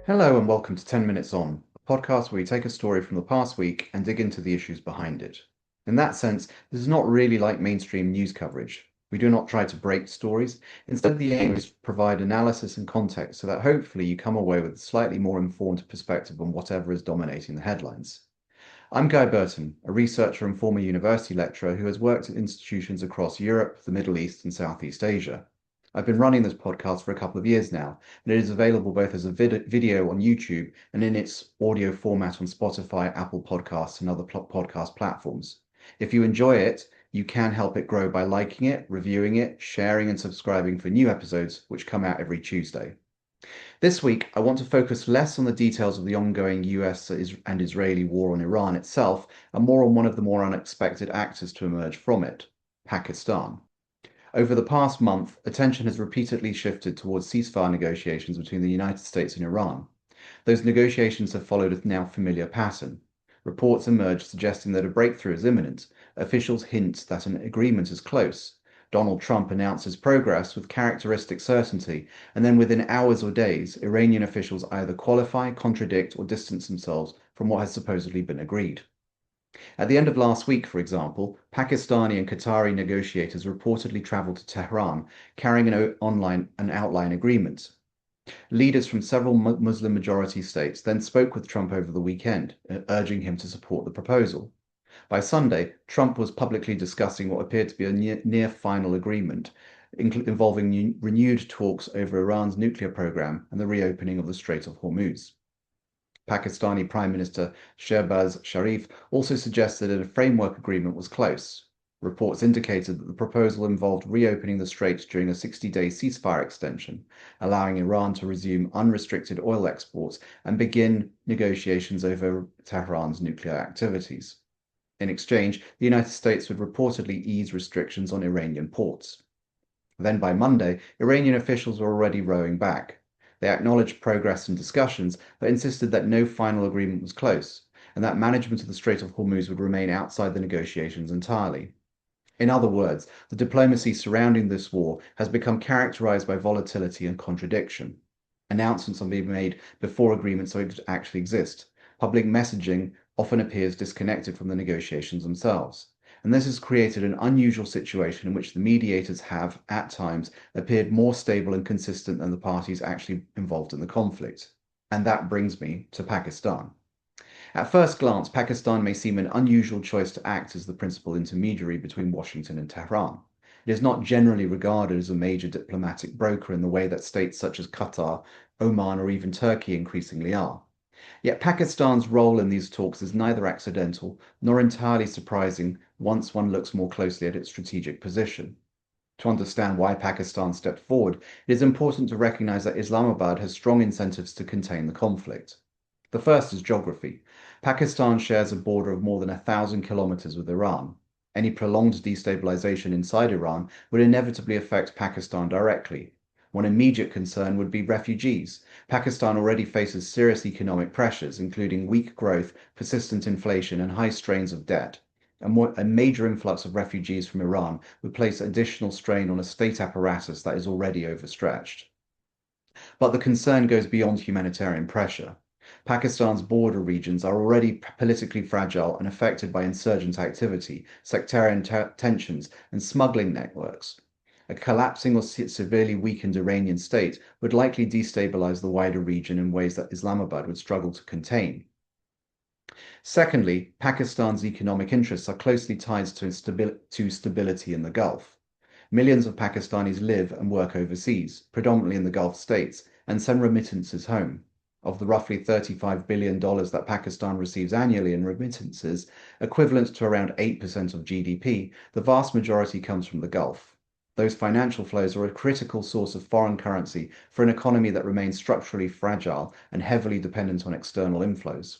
Hello and welcome to 10 Minutes On, a podcast where we take a story from the past week and dig into the issues behind it. In that sense, this is not really like mainstream news coverage. We do not try to break stories. Instead, the aim is to provide analysis and context so that hopefully you come away with a slightly more informed perspective on whatever is dominating the headlines. I'm Guy Burton, a researcher and former university lecturer who has worked at institutions across Europe, the Middle East, and Southeast Asia. I've been running this podcast for a couple of years now, and it is available both as a video on YouTube and in its audio format on Spotify, Apple Podcasts, and other podcast platforms. If you enjoy it, you can help it grow by liking it, reviewing it, sharing, and subscribing for new episodes, which come out every Tuesday. This week, I want to focus less on the details of the ongoing US and Israeli war on Iran itself, and more on one of the more unexpected actors to emerge from it, Pakistan. Over the past month, attention has repeatedly shifted towards ceasefire negotiations between the United States and Iran. Those negotiations have followed a now familiar pattern. Reports emerged suggesting that a breakthrough is imminent. Officials hint that an agreement is close. Donald Trump announces progress with characteristic certainty, and then within hours or days, Iranian officials either qualify, contradict, or distance themselves from what has supposedly been agreed. At the end of last week, for example, Pakistani and Qatari negotiators reportedly traveled to Tehran, carrying an outline agreement. Leaders from several Muslim-majority states then spoke with Trump over the weekend, urging him to support the proposal. By Sunday, Trump was publicly discussing what appeared to be a near-final agreement, involving renewed talks over Iran's nuclear program and the reopening of the Strait of Hormuz. Pakistani Prime Minister Shehbaz Sharif also suggested that a framework agreement was close. Reports indicated that the proposal involved reopening the strait during a 60-day ceasefire extension, allowing Iran to resume unrestricted oil exports and begin negotiations over Tehran's nuclear activities. In exchange, the United States would reportedly ease restrictions on Iranian ports. Then by Monday, Iranian officials were already rowing back. They acknowledged progress in discussions, but insisted that no final agreement was close, and that management of the Strait of Hormuz would remain outside the negotiations entirely. In other words, the diplomacy surrounding this war has become characterized by volatility and contradiction. Announcements are being made before agreements actually exist. Public messaging often appears disconnected from the negotiations themselves. And this has created an unusual situation in which the mediators have, at times, appeared more stable and consistent than the parties actually involved in the conflict. And that brings me to Pakistan. At first glance, Pakistan may seem an unusual choice to act as the principal intermediary between Washington and Tehran. It is not generally regarded as a major diplomatic broker in the way that states such as Qatar, Oman, or even Turkey increasingly are. Yet Pakistan's role in these talks is neither accidental nor entirely surprising once one looks more closely at its strategic position. To understand why Pakistan stepped forward, it is important to recognize that Islamabad has strong incentives to contain the conflict. The first is geography. Pakistan shares a border of more than 1,000 kilometers with Iran. Any prolonged destabilization inside Iran would inevitably affect Pakistan directly. One immediate concern would be refugees. Pakistan already faces serious economic pressures, including weak growth, persistent inflation, and high strains of debt. A major influx of refugees from Iran would place additional strain on a state apparatus that is already overstretched. But the concern goes beyond humanitarian pressure. Pakistan's border regions are already politically fragile and affected by insurgent activity, sectarian tensions, and smuggling networks. A collapsing or severely weakened Iranian state would likely destabilize the wider region in ways that Islamabad would struggle to contain. Secondly, Pakistan's economic interests are closely tied to stability in the Gulf. Millions of Pakistanis live and work overseas, predominantly in the Gulf states, and send remittances home. Of the roughly $35 billion that Pakistan receives annually in remittances, equivalent to around 8% of GDP, the vast majority comes from the Gulf. Those financial flows are a critical source of foreign currency for an economy that remains structurally fragile and heavily dependent on external inflows.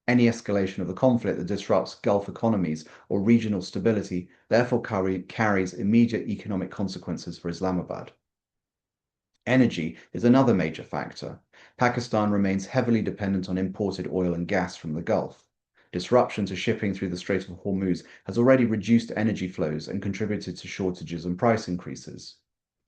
Any escalation of the conflict that disrupts Gulf economies or regional stability therefore carries immediate economic consequences for Islamabad. Energy is another major factor. Pakistan remains heavily dependent on imported oil and gas from the Gulf. Disruption to shipping through the Strait of Hormuz has already reduced energy flows and contributed to shortages and price increases.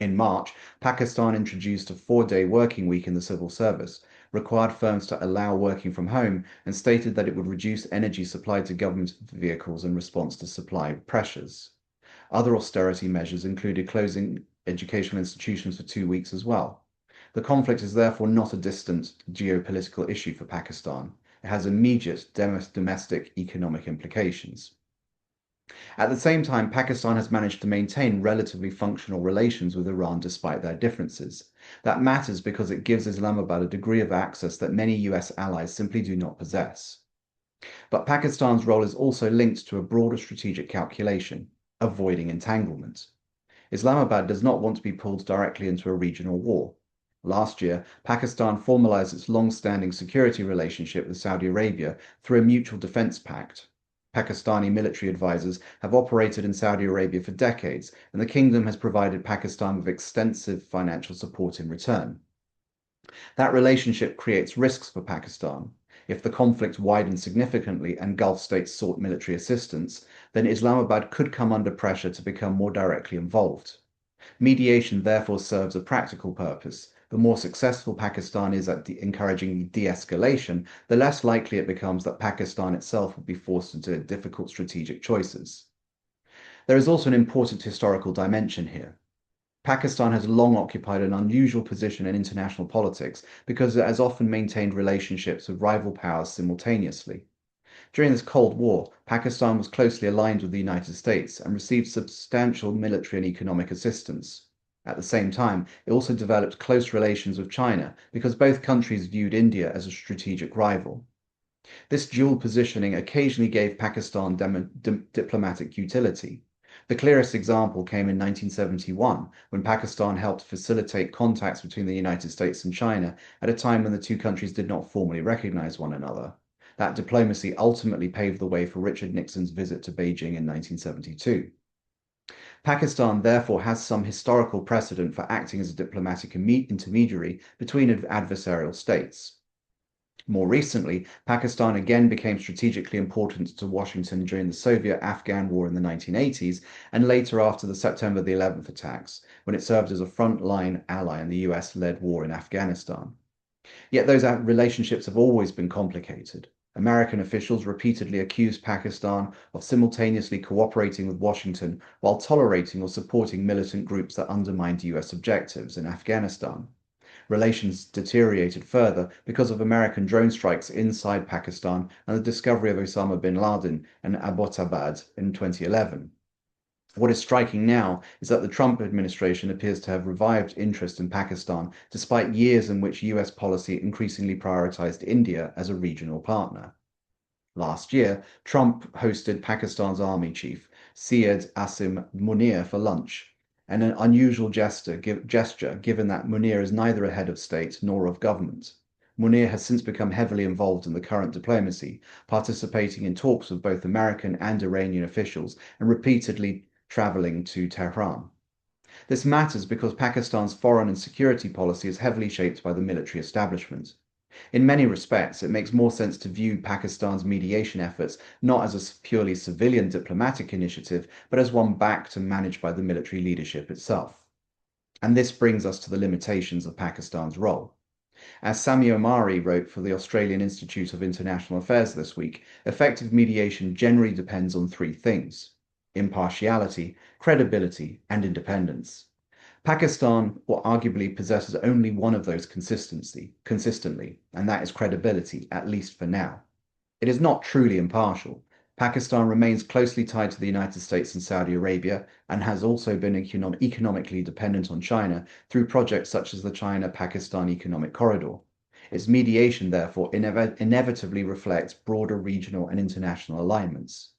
In March, Pakistan introduced a 4-day working week in the civil service, required firms to allow working from home, and stated that it would reduce energy supply to government vehicles in response to supply pressures. Other austerity measures included closing educational institutions for 2 weeks as well. The conflict is therefore not a distant geopolitical issue for Pakistan. It has immediate domestic economic implications. At the same time, Pakistan has managed to maintain relatively functional relations with Iran despite their differences. That matters because it gives Islamabad a degree of access that many US allies simply do not possess. But Pakistan's role is also linked to a broader strategic calculation: avoiding entanglement. Islamabad does not want to be pulled directly into a regional war. Last year, Pakistan formalized its long-standing security relationship with Saudi Arabia through a mutual defense pact. Pakistani military advisors have operated in Saudi Arabia for decades, and the kingdom has provided Pakistan with extensive financial support in return. That relationship creates risks for Pakistan. If the conflict widened significantly and Gulf states sought military assistance, then Islamabad could come under pressure to become more directly involved. Mediation therefore serves a practical purpose. The more successful Pakistan is at encouraging de-escalation, the less likely it becomes that Pakistan itself will be forced into difficult strategic choices. There is also an important historical dimension here. Pakistan has long occupied an unusual position in international politics because it has often maintained relationships with rival powers simultaneously. During this Cold War, Pakistan was closely aligned with the United States and received substantial military and economic assistance. At the same time, it also developed close relations with China because both countries viewed India as a strategic rival. This dual positioning occasionally gave Pakistan diplomatic utility. The clearest example came in 1971, when Pakistan helped facilitate contacts between the United States and China at a time when the two countries did not formally recognize one another. That diplomacy ultimately paved the way for Richard Nixon's visit to Beijing in 1972. Pakistan therefore has some historical precedent for acting as a diplomatic intermediary between adversarial states. More recently, Pakistan again became strategically important to Washington during the Soviet-Afghan War in the 1980s and later after the September the 11th attacks, when it served as a front-line ally in the US-led war in Afghanistan. Yet those relationships have always been complicated. American officials repeatedly accused Pakistan of simultaneously cooperating with Washington while tolerating or supporting militant groups that undermined US objectives in Afghanistan. Relations deteriorated further because of American drone strikes inside Pakistan and the discovery of Osama bin Laden in Abbottabad in 2011. What is striking now is that the Trump administration appears to have revived interest in Pakistan despite years in which US policy increasingly prioritized India as a regional partner. Last year, Trump hosted Pakistan's army chief, Syed Asim Munir, for lunch, an unusual gesture given that Munir is neither a head of state nor of government. Munir has since become heavily involved in the current diplomacy, participating in talks with both American and Iranian officials and repeatedly traveling to Tehran. This matters because Pakistan's foreign and security policy is heavily shaped by the military establishment. In many respects, it makes more sense to view Pakistan's mediation efforts not as a purely civilian diplomatic initiative, but as one backed and managed by the military leadership itself. And this brings us to the limitations of Pakistan's role. As Sami Omari wrote for the Australian Institute of International Affairs this week, effective mediation generally depends on three things: impartiality, credibility, and independence. Pakistan, arguably, possesses only one of those consistently, and that is credibility, at least for now. It is not truly impartial. Pakistan remains closely tied to the United States and Saudi Arabia, and has also been economically dependent on China through projects such as the China-Pakistan Economic Corridor. Its mediation, therefore, inevitably reflects broader regional and international alignments.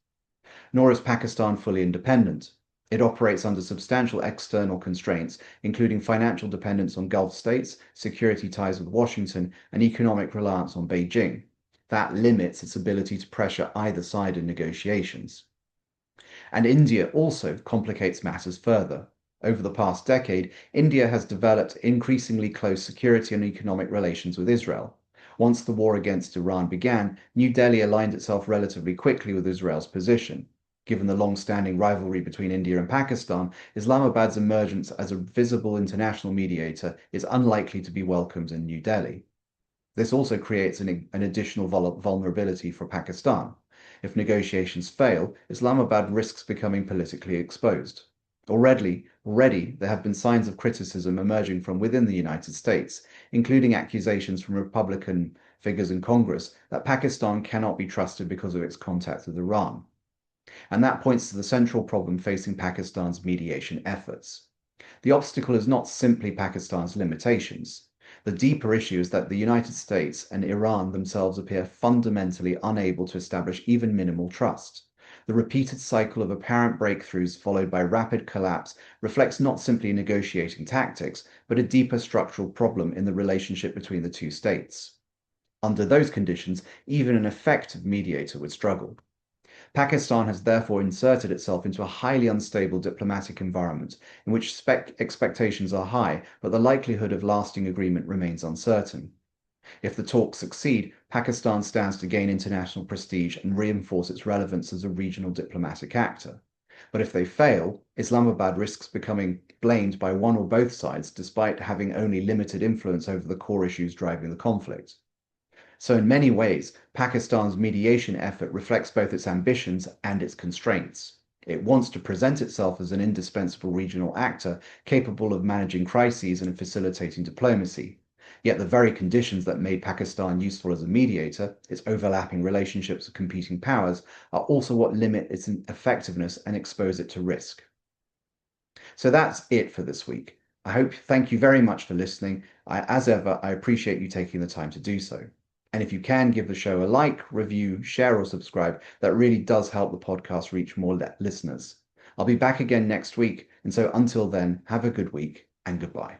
Nor is Pakistan fully independent. It operates under substantial external constraints, including financial dependence on Gulf states, security ties with Washington, and economic reliance on Beijing. That limits its ability to pressure either side in negotiations. And India also complicates matters further. Over the past decade, India has developed increasingly close security and economic relations with Israel. Once the war against Iran began, New Delhi aligned itself relatively quickly with Israel's position. Given the long-standing rivalry between India and Pakistan, Islamabad's emergence as a visible international mediator is unlikely to be welcomed in New Delhi. This also creates an additional vulnerability for Pakistan. If negotiations fail, Islamabad risks becoming politically exposed. Already, there have been signs of criticism emerging from within the United States, including accusations from Republican figures in Congress that Pakistan cannot be trusted because of its contact with Iran. And that points to the central problem facing Pakistan's mediation efforts. The obstacle is not simply Pakistan's limitations. The deeper issue is that the United States and Iran themselves appear fundamentally unable to establish even minimal trust. The repeated cycle of apparent breakthroughs followed by rapid collapse reflects not simply negotiating tactics, but a deeper structural problem in the relationship between the two states. Under those conditions, even an effective mediator would struggle. Pakistan has therefore inserted itself into a highly unstable diplomatic environment in which expectations are high, but the likelihood of lasting agreement remains uncertain. If the talks succeed, Pakistan stands to gain international prestige and reinforce its relevance as a regional diplomatic actor. But if they fail, Islamabad risks becoming blamed by one or both sides, despite having only limited influence over the core issues driving the conflict. So in many ways, Pakistan's mediation effort reflects both its ambitions and its constraints. It wants to present itself as an indispensable regional actor capable of managing crises and facilitating diplomacy. Yet the very conditions that made Pakistan useful as a mediator, its overlapping relationships with competing powers, are also what limit its effectiveness and expose it to risk. So that's it for this week. Thank you very much for listening. As ever, I appreciate you taking the time to do so. And if you can, give the show a like, review, share, or subscribe. That really does help the podcast reach more listeners. I'll be back again next week. And so until then, have a good week and goodbye.